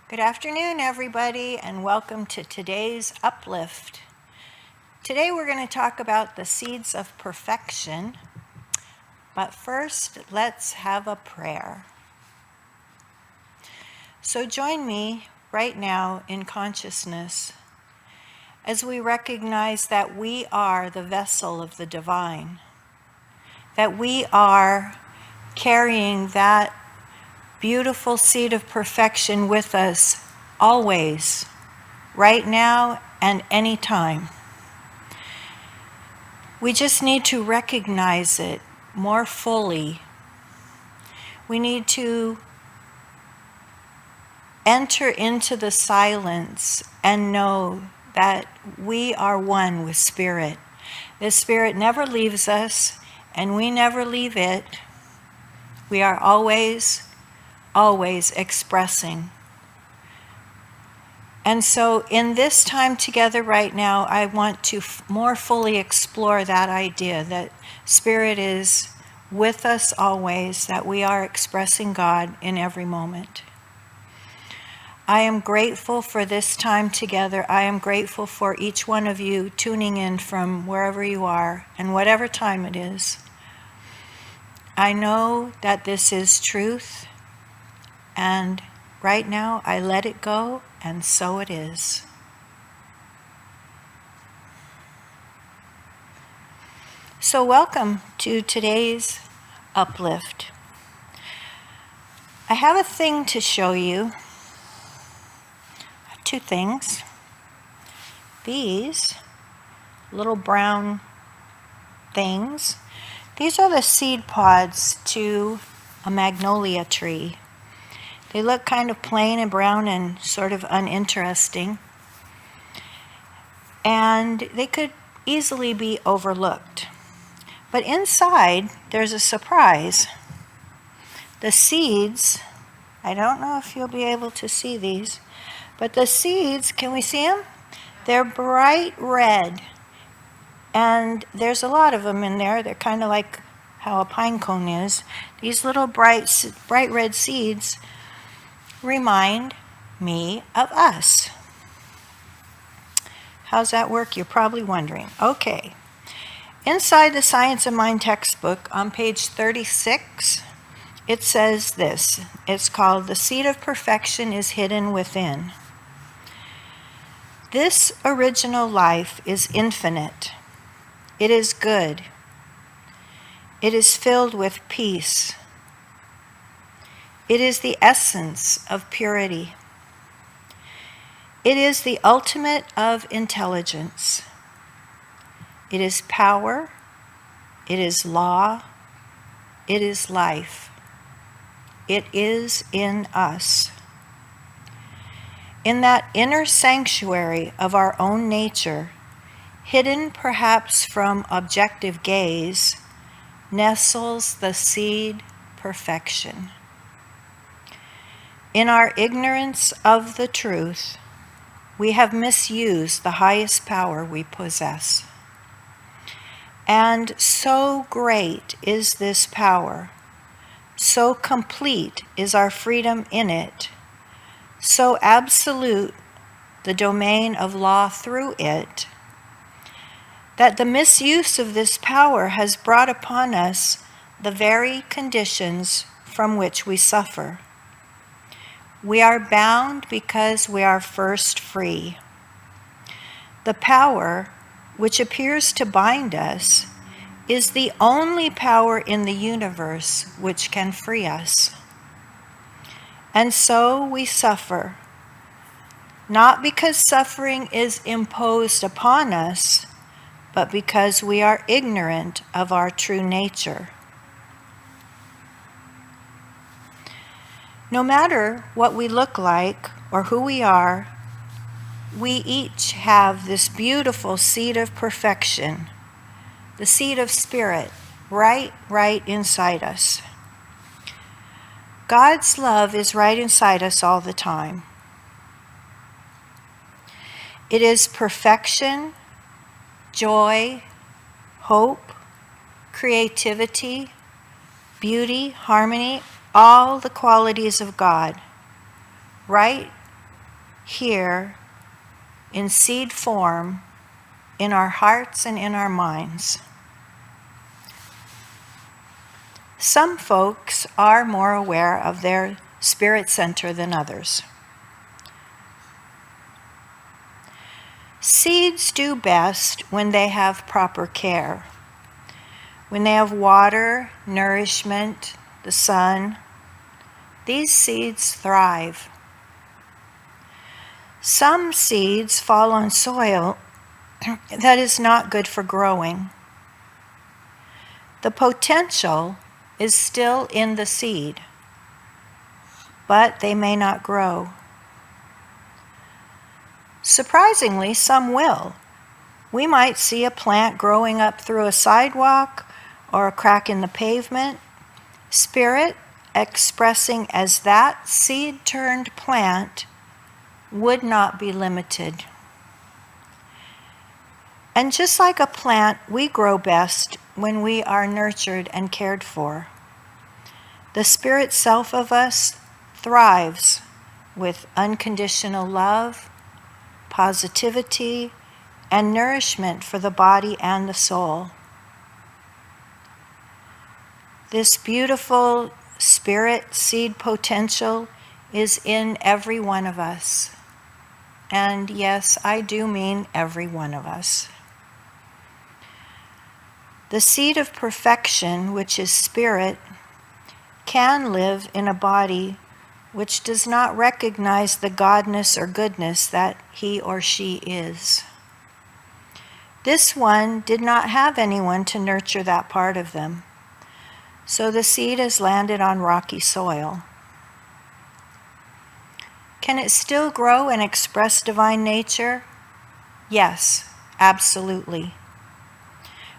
Good afternoon, everybody, and welcome to today's Uplift. Today we're going to talk about the seeds of perfection, but first let's have a prayer. So join me right now in consciousness as we recognize that we are the vessel of the divine, that we are carrying that beautiful seed of perfection with us always, right now and any time. We just need to recognize it more fully. We need to enter into the silence and know that we are one with Spirit. The Spirit never leaves us, and we never leave it. We are always expressing. And so in this time together right now, I want to more fully explore that idea that Spirit is with us always, that we are expressing God in every moment. I am grateful for this time together. I am grateful for each one of you tuning in from wherever you are and whatever time it is. I know that this is truth, and right now I let it go, and so it is. So welcome to today's Uplift. I have a thing to show you. Two things. These little brown things, these are the seed pods to a magnolia tree. They look kind of plain and brown and sort of uninteresting, and they could easily be overlooked. But inside, there's a surprise. The seeds, I don't know if you'll be able to see these, but the seeds, can we see them? They're bright red, and there's a lot of them in there. They're kind of like how a pine cone is. These little bright red seeds remind me of us. How's that work? You're probably wondering. Okay. Inside the Science of Mind textbook on page 36, it says this. It's called "The Seed of Perfection is Hidden Within." This original life is infinite. It is good. It is filled with peace. It is the essence of purity. It is the ultimate of intelligence. It is power. It is law. It is life. It is in us. In that inner sanctuary of our own nature, hidden perhaps from objective gaze, nestles the seed perfection. In our ignorance of the truth, we have misused the highest power we possess. And so great is this power, so complete is our freedom in it, so absolute the domain of law through it, that the misuse of this power has brought upon us the very conditions from which we suffer. We are bound because we are first free. The power which appears to bind us is the only power in the universe which can free us. And so we suffer, not because suffering is imposed upon us, but because we are ignorant of our true nature. No matter what we look like or who we are, we each have this beautiful seed of perfection, the seed of Spirit, right inside us. God's love is right inside us all the time. It is perfection, joy, hope, creativity, beauty, harmony, all the qualities of God, right here in seed form in our hearts and in our minds. Some folks are more aware of their spirit center than others. Seeds do best when they have proper care, when they have water, nourishment, the sun. These seeds thrive. Some seeds fall on soil that is not good for growing. The potential is still in the seed, but they may not grow. Surprisingly, some will. We might see a plant growing up through a sidewalk or a crack in the pavement, spirit expressing as that seed-turned plant would not be limited. And just like a plant, we grow best when we are nurtured and cared for. The spirit self of us thrives with unconditional love, positivity, and nourishment for the body and the soul. This beautiful spirit seed potential is in every one of us. And yes, I do mean every one of us. The seed of perfection, which is spirit, can live in a body which does not recognize the godness or goodness that he or she is. This one did not have anyone to nurture that part of them, so the seed has landed on rocky soil. Can it still grow and express divine nature? Yes, absolutely.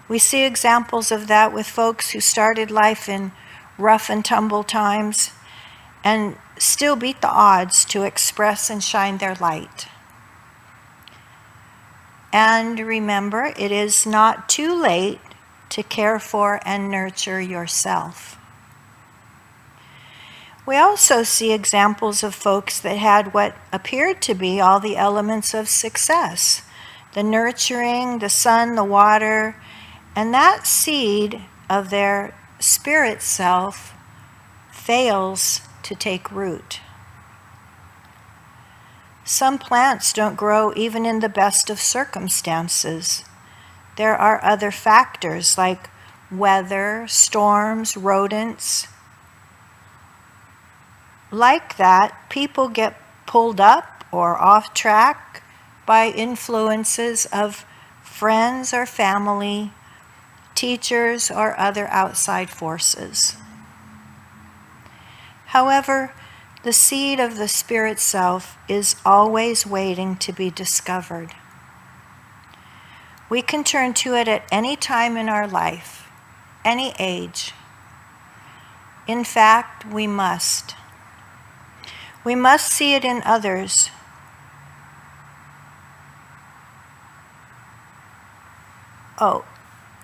We see examples of that with folks who started life in rough and tumble times and still beat the odds to express and shine their light. And remember, it is not too late to care for and nurture yourself. We also see examples of folks that had what appeared to be all the elements of success: the nurturing, the sun, the water, and that seed of their spirit self fails to take root. Some plants don't grow even in the best of circumstances. There are other factors like weather, storms, rodents. Like that, people get pulled up or off track by influences of friends or family, teachers, or other outside forces. However, the seed of the spirit self is always waiting to be discovered. We can turn to it at any time in our life, any age. In fact, we must. We must see it in others.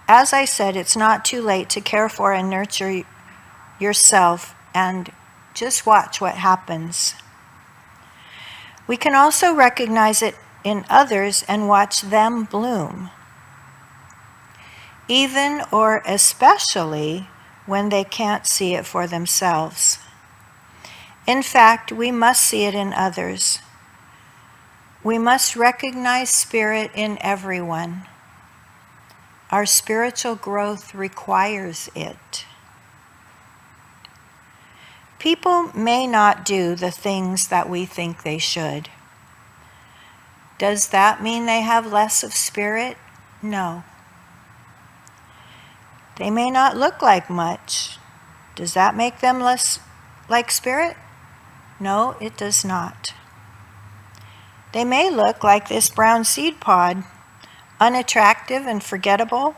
As I said, it's not too late to care for and nurture yourself, and just watch what happens. We can also recognize it in others and watch them bloom, even or especially when they can't see it for themselves. In fact, we must see it in others. We must recognize spirit in everyone. Our spiritual growth requires it. People may not do the things that we think they should. Does that mean they have less of spirit? No. They may not look like much. Does that make them less like spirit? No, it does not. They may look like this brown seed pod, unattractive and forgettable,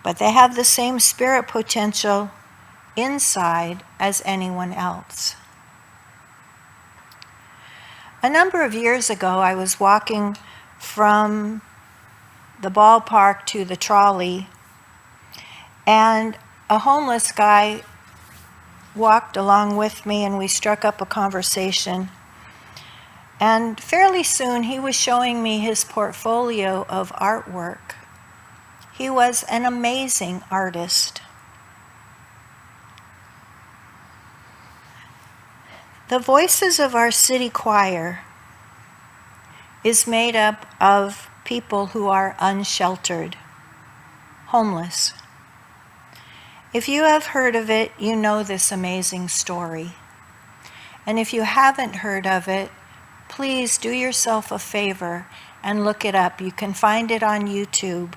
but they have the same spirit potential inside as anyone else. A number of years ago, I was walking from the ballpark to the trolley, and a homeless guy walked along with me, and we struck up a conversation. And fairly soon he was showing me his portfolio of artwork. He was an amazing artist. The Voices of our city choir is made up of people who are unsheltered, homeless. If you have heard of it, you know this amazing story. And if you haven't heard of it, please do yourself a favor and look it up. You can find it on YouTube.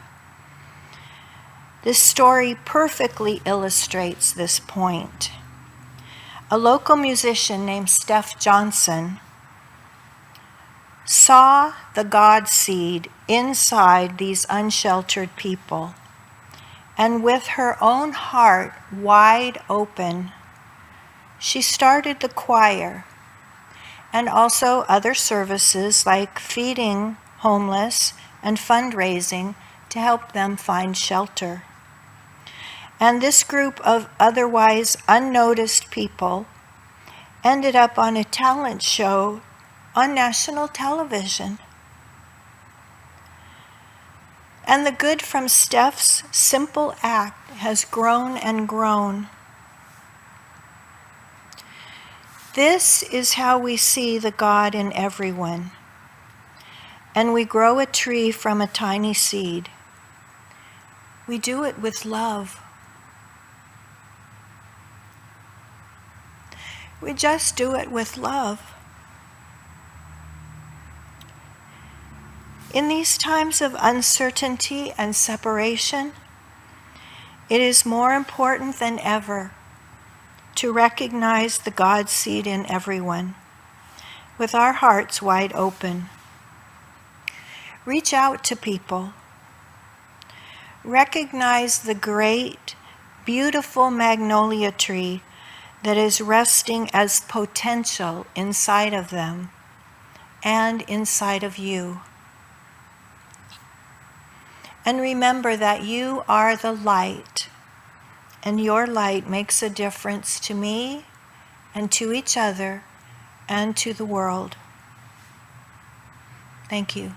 This story perfectly illustrates this point. A local musician named Steph Johnson saw the God seed inside these unsheltered people, and with her own heart wide open, she started the choir and also other services like feeding homeless and fundraising to help them find shelter. And this group of otherwise unnoticed people ended up on a talent show on national television. And the good from Steph's simple act has grown and grown. This is how we see the God in everyone. And we grow a tree from a tiny seed. We do it with love. We just do it with love. In these times of uncertainty and separation, it is more important than ever to recognize the God seed in everyone, with our hearts wide open. Reach out to people. Recognize the great, beautiful magnolia tree that is resting as potential inside of them and inside of you. And remember that you are the light, and your light makes a difference to me and to each other and to the world. Thank you.